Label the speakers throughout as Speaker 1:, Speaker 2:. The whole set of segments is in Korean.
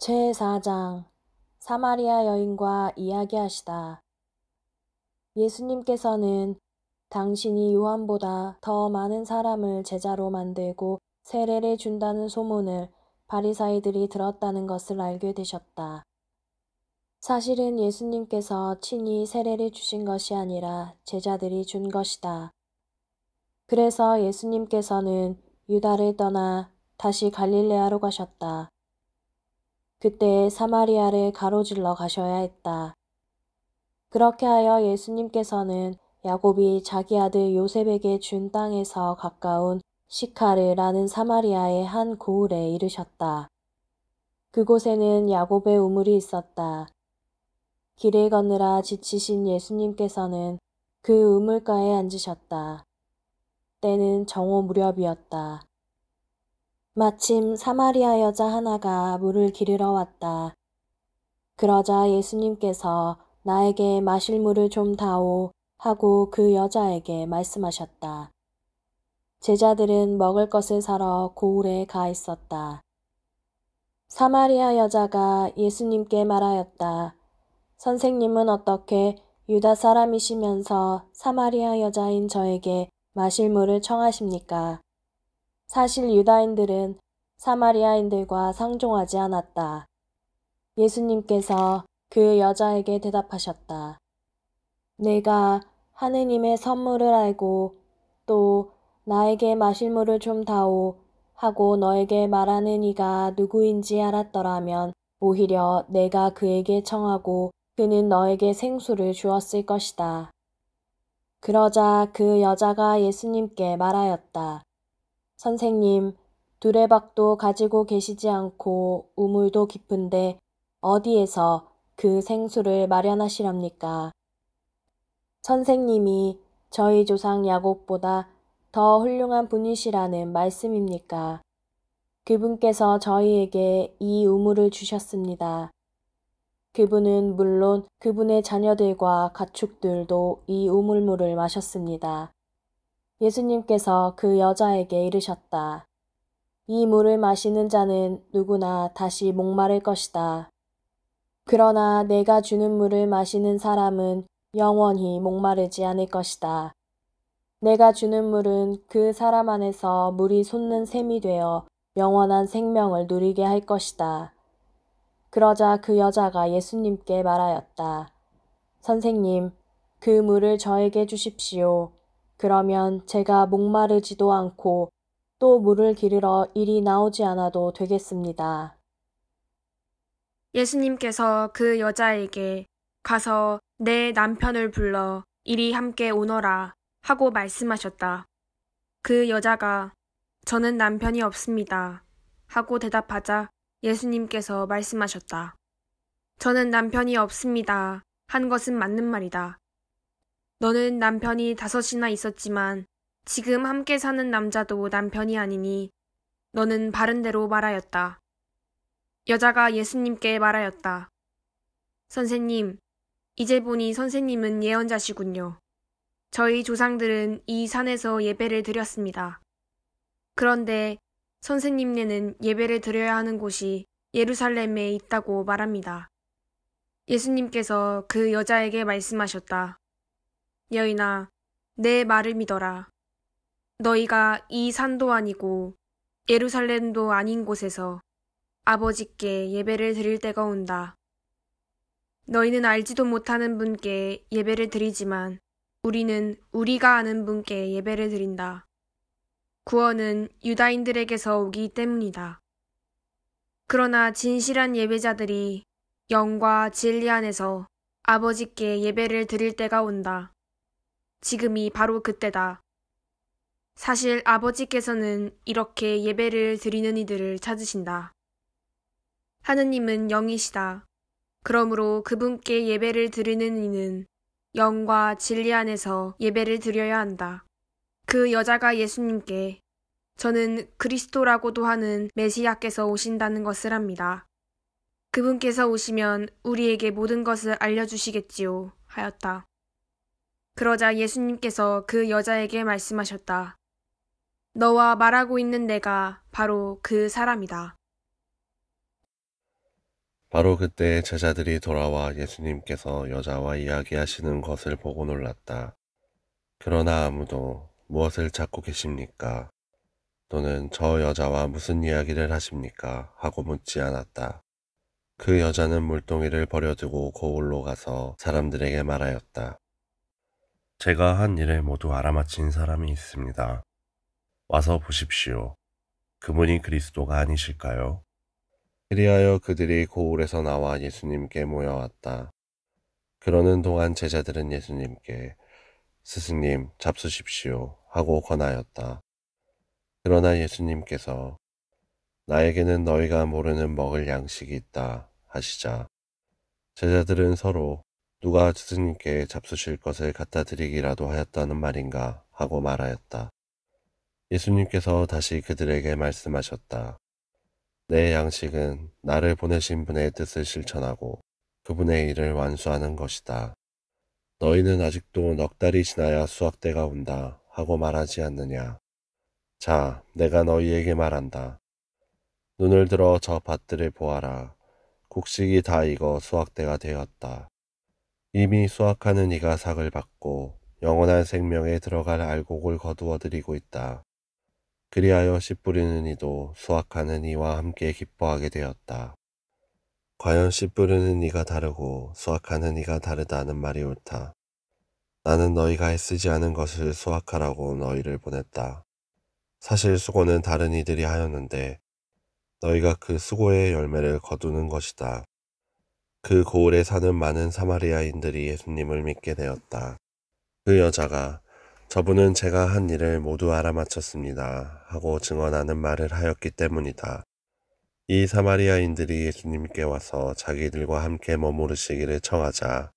Speaker 1: 제4장 사마리아 여인과 이야기하시다. 예수님께서는 당신이 요한보다 더 많은 사람을 제자로 만들고 세례를 준다는 소문을 바리사이들이 들었다는 것을 알게 되셨다. 사실은 예수님께서 친히 세례를 주신 것이 아니라 제자들이 준 것이다. 그래서 예수님께서는 유다를 떠나 다시 갈릴레아로 가셨다. 그때 사마리아를 가로질러 가셔야 했다. 그렇게 하여 예수님께서는 야곱이 자기 아들 요셉에게 준 땅에서 가까운 시카르라는 사마리아의 한 고을에 이르셨다. 그곳에는 야곱의 우물이 있었다. 길을 걷느라 지치신 예수님께서는 그 우물가에 앉으셨다. 때는 정오 무렵이었다. 마침 사마리아 여자 하나가 물을 기르러 왔다. 그러자 예수님께서 나에게 마실 물을 좀 다오 하고 그 여자에게 말씀하셨다. 제자들은 먹을 것을 사러 고을에 가 있었다. 사마리아 여자가 예수님께 말하였다. 선생님은 어떻게 유다 사람이시면서 사마리아 여자인 저에게 마실 물을 청하십니까? 사실 유다인들은 사마리아인들과 상종하지 않았다. 예수님께서 그 여자에게 대답하셨다. 내가 하느님의 선물을 알고 또 나에게 마실 물을 좀 다오 하고 너에게 말하는 이가 누구인지 알았더라면 오히려 내가 그에게 청하고 그는 너에게 생수를 주었을 것이다. 그러자 그 여자가 예수님께 말하였다. 선생님, 두레박도 가지고 계시지 않고 우물도 깊은데 어디에서 그 생수를 마련하시렵니까? 선생님이 저희 조상 야곱보다 더 훌륭한 분이시라는 말씀입니까? 그분께서 저희에게 이 우물을 주셨습니다. 그분은 물론 그분의 자녀들과 가축들도 이 우물물을 마셨습니다. 예수님께서 그 여자에게 이르셨다. 이 물을 마시는 자는 누구나 다시 목마를 것이다. 그러나 내가 주는 물을 마시는 사람은 영원히 목마르지 않을 것이다. 내가 주는 물은 그 사람 안에서 물이 솟는 샘이 되어 영원한 생명을 누리게 할 것이다. 그러자 그 여자가 예수님께 말하였다. 선생님, 그 물을 저에게 주십시오. 그러면 제가 목마르지도 않고 또 물을 기르러 이리 나오지 않아도 되겠습니다.
Speaker 2: 예수님께서 그 여자에게 가서 내 남편을 불러 이리 함께 오너라 하고 말씀하셨다. 그 여자가 저는 남편이 없습니다 하고 대답하자 예수님께서 말씀하셨다. 저는 남편이 없습니다 한 것은 맞는 말이다. 너는 남편이 5이나 있었지만 지금 함께 사는 남자도 남편이 아니니 너는 바른 대로 말하였다. 여자가 예수님께 말하였다. 선생님, 이제 보니 선생님은 예언자시군요. 저희 조상들은 이 산에서 예배를 드렸습니다. 그런데 선생님네는 예배를 드려야 하는 곳이 예루살렘에 있다고 말합니다. 예수님께서 그 여자에게 말씀하셨다. 여인아, 내 말을 믿어라. 너희가 이 산도 아니고 예루살렘도 아닌 곳에서 아버지께 예배를 드릴 때가 온다. 너희는 알지도 못하는 분께 예배를 드리지만 우리는 우리가 아는 분께 예배를 드린다. 구원은 유다인들에게서 오기 때문이다. 그러나 진실한 예배자들이 영과 진리 안에서 아버지께 예배를 드릴 때가 온다. 지금이 바로 그때다. 사실 아버지께서는 이렇게 예배를 드리는 이들을 찾으신다. 하느님은 영이시다. 그러므로 그분께 예배를 드리는 이는 영과 진리 안에서 예배를 드려야 한다. 그 여자가 예수님께 저는 그리스도라고도 하는 메시아께서 오신다는 것을 압니다. 그분께서 오시면 우리에게 모든 것을 알려주시겠지요 하였다. 그러자 예수님께서 그 여자에게 말씀하셨다. 너와 말하고 있는 내가 바로 그 사람이다.
Speaker 3: 바로 그때 제자들이 돌아와 예수님께서 여자와 이야기하시는 것을 보고 놀랐다. 그러나 아무도 무엇을 찾고 계십니까? 또는 저 여자와 무슨 이야기를 하십니까? 하고 묻지 않았다. 그 여자는 물동이를 버려두고 거울로 가서 사람들에게 말하였다. 제가 한 일을 모두 알아맞힌 사람이 있습니다. 와서 보십시오. 그분이 그리스도가 아니실까요? 그리하여 그들이 고울에서 나와 예수님께 모여왔다. 그러는 동안 제자들은 예수님께 스승님 잡수십시오 하고 권하였다. 그러나 예수님께서 나에게는 너희가 모르는 먹을 양식이 있다 하시자 제자들은 서로 누가 스승님께 잡수실 것을 갖다 드리기라도 하였다는 말인가 하고 말하였다. 예수님께서 다시 그들에게 말씀하셨다. 내 양식은 나를 보내신 분의 뜻을 실천하고 그분의 일을 완수하는 것이다. 너희는 아직도 넉 달이 지나야 수확 때가 온다 하고 말하지 않느냐. 자, 내가 너희에게 말한다. 눈을 들어 저 밭들을 보아라. 곡식이 다 익어 수확 때가 되었다. 이미 수확하는 이가 삭을 받고 영원한 생명에 들어갈 알곡을 거두어 드리고 있다. 그리하여 씨 뿌리는 이도 수확하는 이와 함께 기뻐하게 되었다. 과연 씨 뿌리는 이가 다르고 수확하는 이가 다르다는 말이 옳다. 나는 너희가 애쓰지 않은 것을 수확하라고 너희를 보냈다. 사실 수고는 다른 이들이 하였는데 너희가 그 수고의 열매를 거두는 것이다. 그 고을에 사는 많은 사마리아인들이 예수님을 믿게 되었다. 그 여자가 저분은 제가 한 일을 모두 알아맞혔습니다 하고 증언하는 말을 하였기 때문이다. 이 사마리아인들이 예수님께 와서 자기들과 함께 머무르시기를 청하자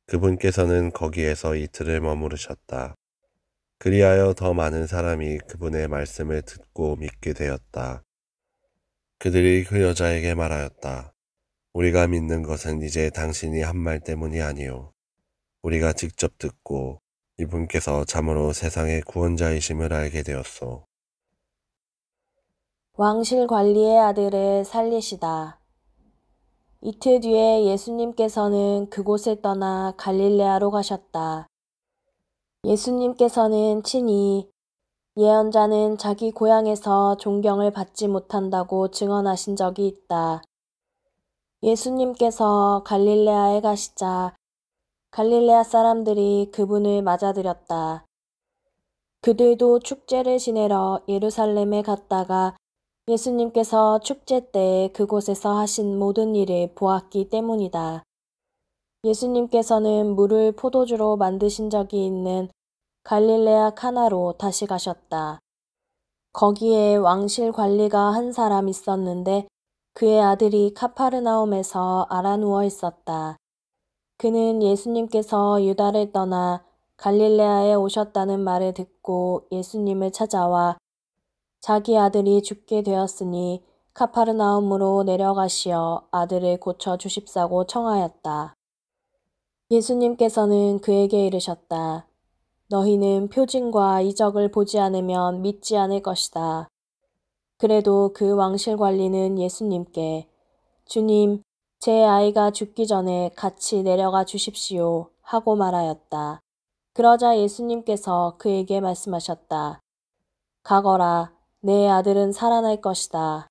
Speaker 3: 그분께서는 거기에서 이틀을 머무르셨다. 그리하여 더 많은 사람이 그분의 말씀을 듣고 믿게 되었다. 그들이 그 여자에게 말하였다. 우리가 믿는 것은 이제 당신이 한 말 때문이 아니오. 우리가 직접 듣고 이분께서 참으로 세상의 구원자이심을 알게 되었소.
Speaker 1: 왕실 관리의 아들을 살리시다. 이틀 뒤에 예수님께서는 그곳을 떠나 갈릴레아로 가셨다. 예수님께서는 친히 예언자는 자기 고향에서 존경을 받지 못한다고 증언하신 적이 있다. 예수님께서 갈릴레아에 가시자 갈릴레아 사람들이 그분을 맞아들였다. 그들도 축제를 지내러 예루살렘에 갔다가 예수님께서 축제 때 그곳에서 하신 모든 일을 보았기 때문이다. 예수님께서는 물을 포도주로 만드신 적이 있는 갈릴레아 카나로 다시 가셨다. 거기에 왕실 관리가 한 사람 있었는데 그의 아들이 카파르나움에서 알아 누워 있었다. 그는 예수님께서 유다를 떠나 갈릴레아에 오셨다는 말을 듣고 예수님을 찾아와 자기 아들이 죽게 되었으니 카파르나움으로 내려가시어 아들을 고쳐 주십사고 청하였다. 예수님께서는 그에게 이르셨다. 너희는 표징과 이적을 보지 않으면 믿지 않을 것이다. 그래도 그 왕실 관리는 예수님께 주님, 제 아이가 죽기 전에 같이 내려가 주십시오 하고 말하였다. 그러자 예수님께서 그에게 말씀하셨다. 가거라, 내 아들은 살아날 것이다.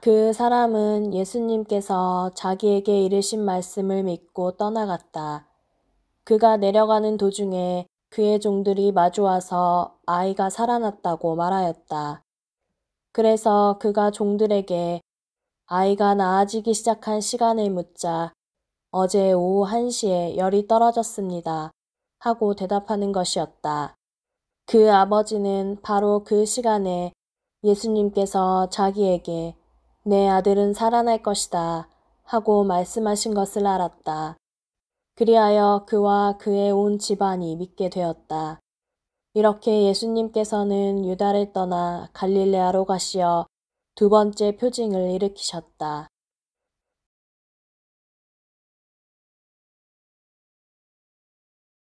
Speaker 1: 그 사람은 예수님께서 자기에게 이르신 말씀을 믿고 떠나갔다. 그가 내려가는 도중에 그의 종들이 마주와서 아이가 살아났다고 말하였다. 그래서 그가 종들에게 아이가 나아지기 시작한 시간을 묻자 어제 오후 1시에 열이 떨어졌습니다 하고 대답하는 것이었다. 그 아버지는 바로 그 시간에 예수님께서 자기에게 내 아들은 살아날 것이다 하고 말씀하신 것을 알았다. 그리하여 그와 그의 온 집안이 믿게 되었다. 이렇게 예수님께서는 유다를 떠나 갈릴레아로 가시어 두 번째 표징을 일으키셨다.